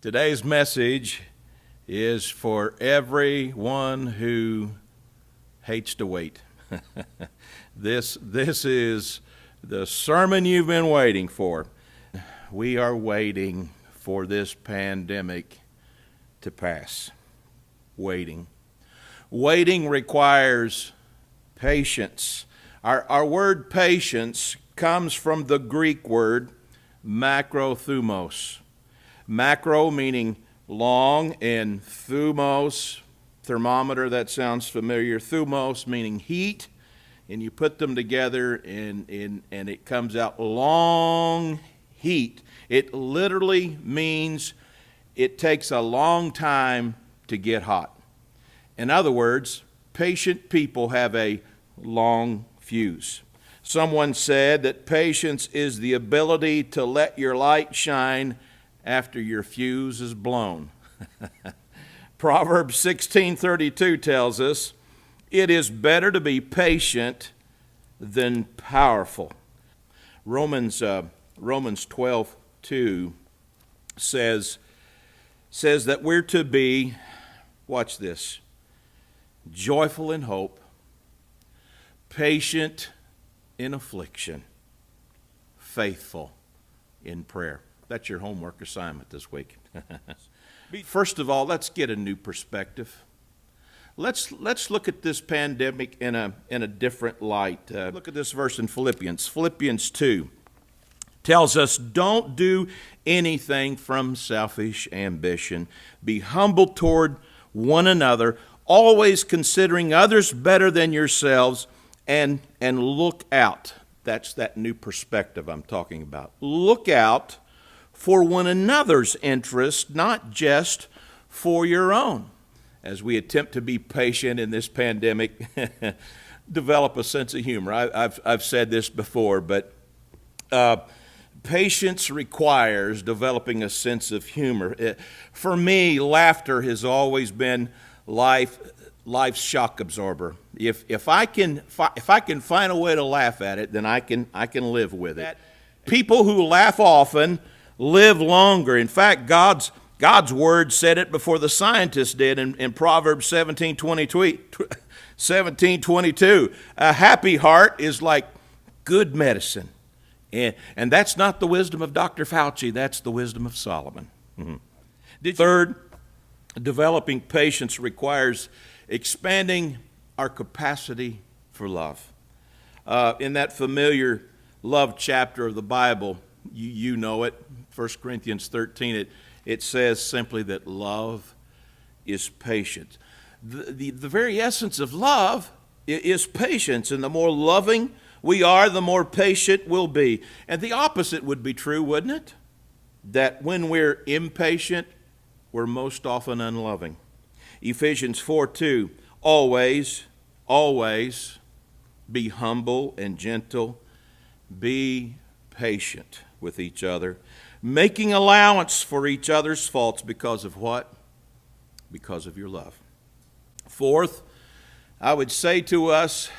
Today's message is for everyone who hates to wait. This is the sermon you've been waiting for. We are waiting for this pandemic to pass. Waiting. Waiting requires patience. Our word patience comes from the Greek word macrothumos. Macro meaning long, and thumos, thermometer, that sounds familiar. Thumos meaning heat, and you put them together and it comes out long heat. It literally means it takes a long time to get hot. In other words, patient people have a long fuse. Someone said that patience is the ability to let your light shine after your fuse is blown. Proverbs 16:32 tells us, it is better to be patient than powerful. Romans 12:2 says that we're to be, watch this, joyful in hope, patient in affliction, faithful in prayer. That's your homework assignment this week. First of all, let's get a new perspective. Let's look at this pandemic in a different light. Look at this verse in Philippians. Philippians 2 tells us, don't do anything from selfish ambition. Be humble toward one another, always considering others better than yourselves, and look out. That's that new perspective I'm talking about. Look out for one another's interest, not just for your own. As we attempt to be patient in this pandemic, develop a sense of humor. I've said this before, but patience requires developing a sense of humor. For me, laughter has always been life's shock absorber. If I can find a way to laugh at it, then I can live with it. People who laugh often live longer. In fact, God's word said it before the scientists did in Proverbs 17:22. A happy heart is like good medicine. And that's not the wisdom of Dr. Fauci, that's the wisdom of Solomon. Mm-hmm. Third, developing patience requires expanding our capacity for love. In that familiar love chapter of the Bible, you know it, 1 Corinthians 13, it says simply that love is patient. The very essence of love is patience, and the more loving we are, the more patient we'll be. And the opposite would be true, wouldn't it? That when we're impatient, we're most often unloving. Ephesians 4:2, always be humble and gentle, be patient with each other, making allowance for each other's faults because of what? Because of your love. Fourth, I would say to us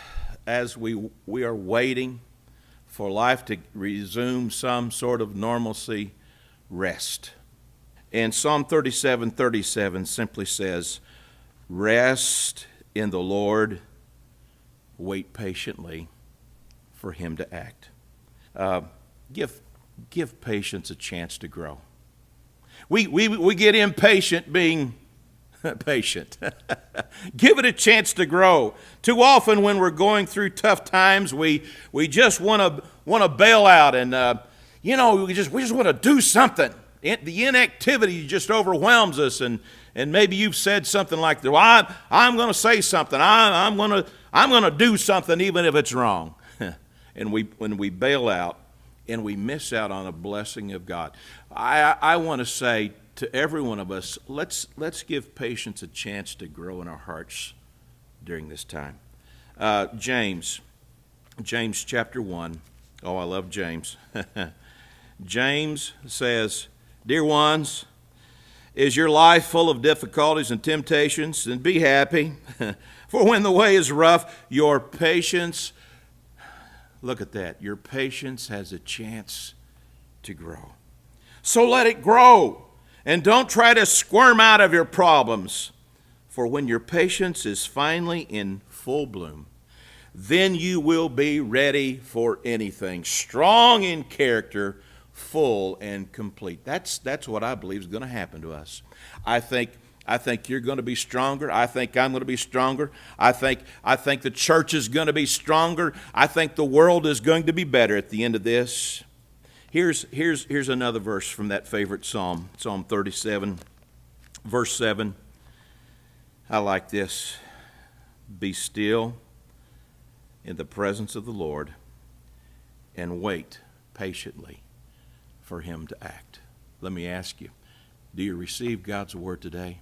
as we are waiting for life to resume some sort of normalcy, rest. And Psalm 37:37 simply says, rest in the Lord, wait patiently for Him to act. Give patience a chance to grow. We get impatient being patient. Give it a chance to grow. Too often when we're going through tough times, we just want to bail out, and we just want to do something. The inactivity just overwhelms us, and maybe you've said something like, "Well, I'm going to say something. I'm going to do something, even if it's wrong." And when we bail out, and we miss out on a blessing of God. I want to say to every one of us, let's give patience a chance to grow in our hearts during this time. James chapter 1. Oh, I love James. James says, dear ones, is your life full of difficulties and temptations? Then be happy. For when the way is rough, your patience, look at that, your patience has a chance to grow. So let it grow. And don't try to squirm out of your problems. For when your patience is finally in full bloom, then you will be ready for anything, strong in character, full and complete. That's what I believe is going to happen to us. I think you're going to be stronger. I think I'm going to be stronger. I think the church is going to be stronger. I think the world is going to be better at the end of this. Here's another verse from that favorite psalm, Psalm 37, verse 7. I like this. Be still in the presence of the Lord and wait patiently for Him to act. Let me ask you, do you receive God's word today?